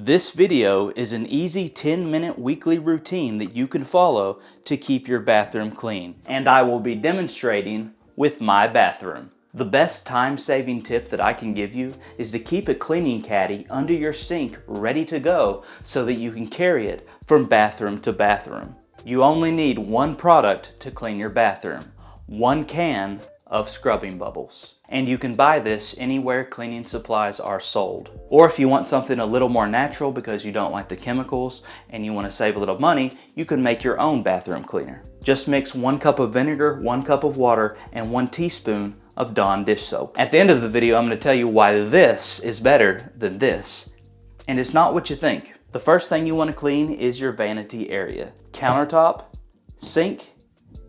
This video is an easy 10-minute weekly routine that you can follow to keep your bathroom clean. And I will be demonstrating with my bathroom. The best time-saving tip that I can give you is to keep a cleaning caddy under your sink ready to go so that you can carry it from bathroom to bathroom. You only need one product to clean your bathroom, one can of scrubbing bubbles. And you can buy this anywhere cleaning supplies are sold. Or if you want something a little more natural because you don't like the chemicals and you want to save a little money, you can make your own bathroom cleaner. Just mix 1 cup of vinegar, 1 cup of water, and 1 teaspoon of Dawn dish soap. At the end of the video, I'm going to tell you why this is better than this. And it's not what you think. The first thing you want to clean is your vanity area. Countertop, sink,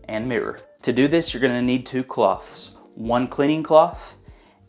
and mirror. To do this, you're going to need 2 cloths. 1 cleaning cloth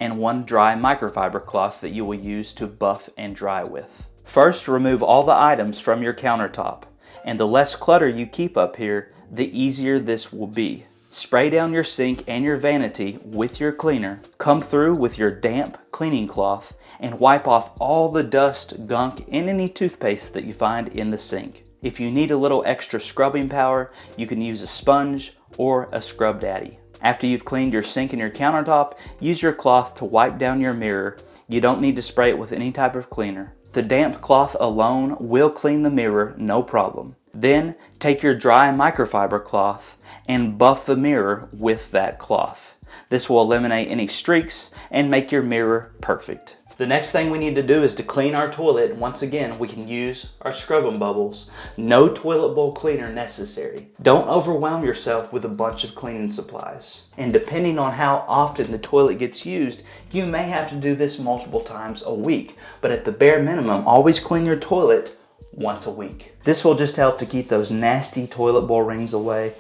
and 1 dry microfiber cloth that you will use to buff and dry with. First, remove all the items from your countertop. And the less clutter you keep up here, the easier this will be. Spray down your sink and your vanity with your cleaner. Come through with your damp cleaning cloth and wipe off all the dust, gunk, and any toothpaste that you find in the sink. If you need a little extra scrubbing power, you can use a sponge or a 𝗕𝗥𝗢𝗘𝗢. After you've cleaned your sink and your countertop, use your cloth to wipe down your mirror. You don't need to spray it with any type of cleaner. The damp cloth alone will clean the mirror, no problem. Then take your dry microfiber cloth and buff the mirror with that cloth. This will eliminate any streaks and make your mirror perfect. The next thing we need to do is to clean our toilet. Once again, we can use our scrubbing bubbles. No toilet bowl cleaner necessary. Don't overwhelm yourself with a bunch of cleaning supplies. And depending on how often the toilet gets used, you may have to do this multiple times a week. But at the bare minimum, always clean your toilet once a week. This will just help to keep those nasty toilet bowl rings away,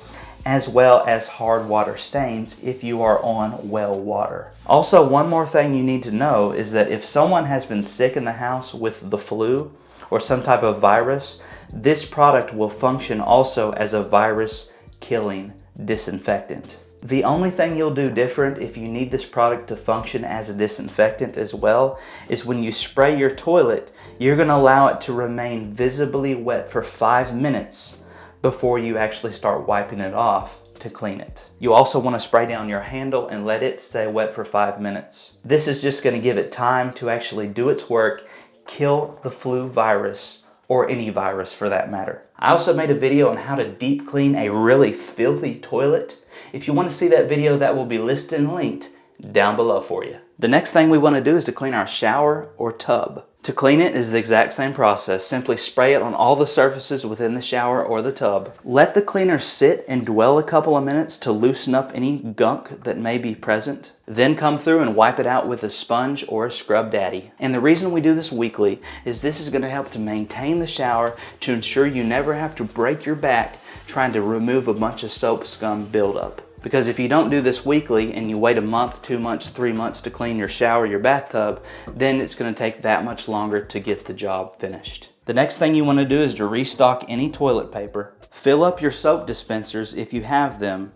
as well as hard water stains if you are on well water. Also, one more thing you need to know is that if someone has been sick in the house with the flu or some type of virus, this product will function also as a virus-killing disinfectant. The only thing you'll do different if you need this product to function as a disinfectant as well is when you spray your toilet, you're going to allow it to remain visibly wet for 5 minutes before you actually start wiping it off to clean it. You also want to spray down your handle and let it stay wet for 5 minutes. This is just going to give it time to actually do its work, kill the flu virus, or any virus for that matter. I also made a video on how to deep clean a really filthy toilet. If you want to see that video, that will be listed and linked down below for you. The next thing we want to do is to clean our shower or tub. To clean it is the exact same process. Simply spray it on all the surfaces within the shower or the tub. Let the cleaner sit and dwell a couple of minutes to loosen up any gunk that may be present. Then come through and wipe it out with a sponge or a 𝗕𝗥𝗢𝗘𝗢. And the reason we do this weekly is this is going to help to maintain the shower to ensure you never have to break your back trying to remove a bunch of soap scum buildup. Because if you don't do this weekly and you wait a month, 2 months, 3 months to clean your shower, your bathtub, then it's going to take that much longer to get the job finished. The next thing you want to do is to restock any toilet paper. Fill up your soap dispensers if you have them.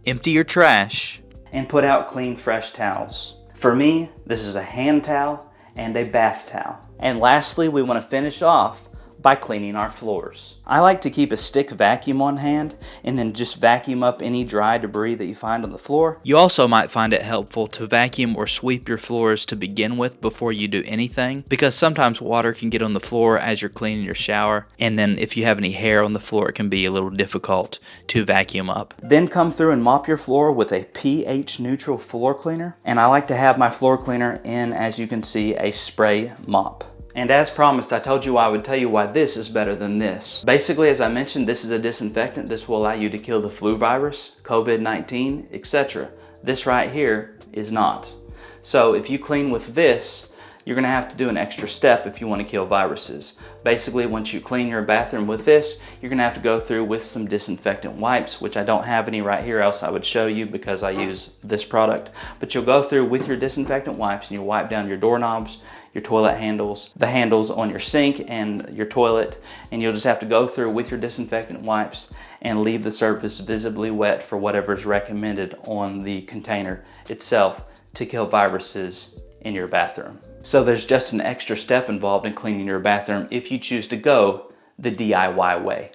Empty your trash and put out clean, fresh towels. For me, this is a hand towel and a bath towel. And lastly, we want to finish off by cleaning our floors. I like to keep a stick vacuum on hand and then just vacuum up any dry debris that you find on the floor. You also might find it helpful to vacuum or sweep your floors to begin with before you do anything, because sometimes water can get on the floor as you're cleaning your shower, and then if you have any hair on the floor, it can be a little difficult to vacuum up. Then come through and mop your floor with a pH neutral floor cleaner, and I like to have my floor cleaner in, as you can see, a spray mop. And as promised, I told you I would tell you why this is better than this. Basically, as I mentioned, this is a disinfectant. This will allow you to kill the flu virus, COVID-19, etc. This right here is not. So if you clean with this, you're going to have to do an extra step if you want to kill viruses. Basically, once you clean your bathroom with this, you're going to have to go through with some disinfectant wipes, which I don't have any right here, else I would show you because I use this product. But you'll go through with your disinfectant wipes and you wipe down your doorknobs, your toilet handles, the handles on your sink and your toilet, and you'll just have to go through with your disinfectant wipes and leave the surface visibly wet for whatever is recommended on the container itself to kill viruses in your bathroom. So there's just an extra step involved in cleaning your bathroom if you choose to go the DIY way.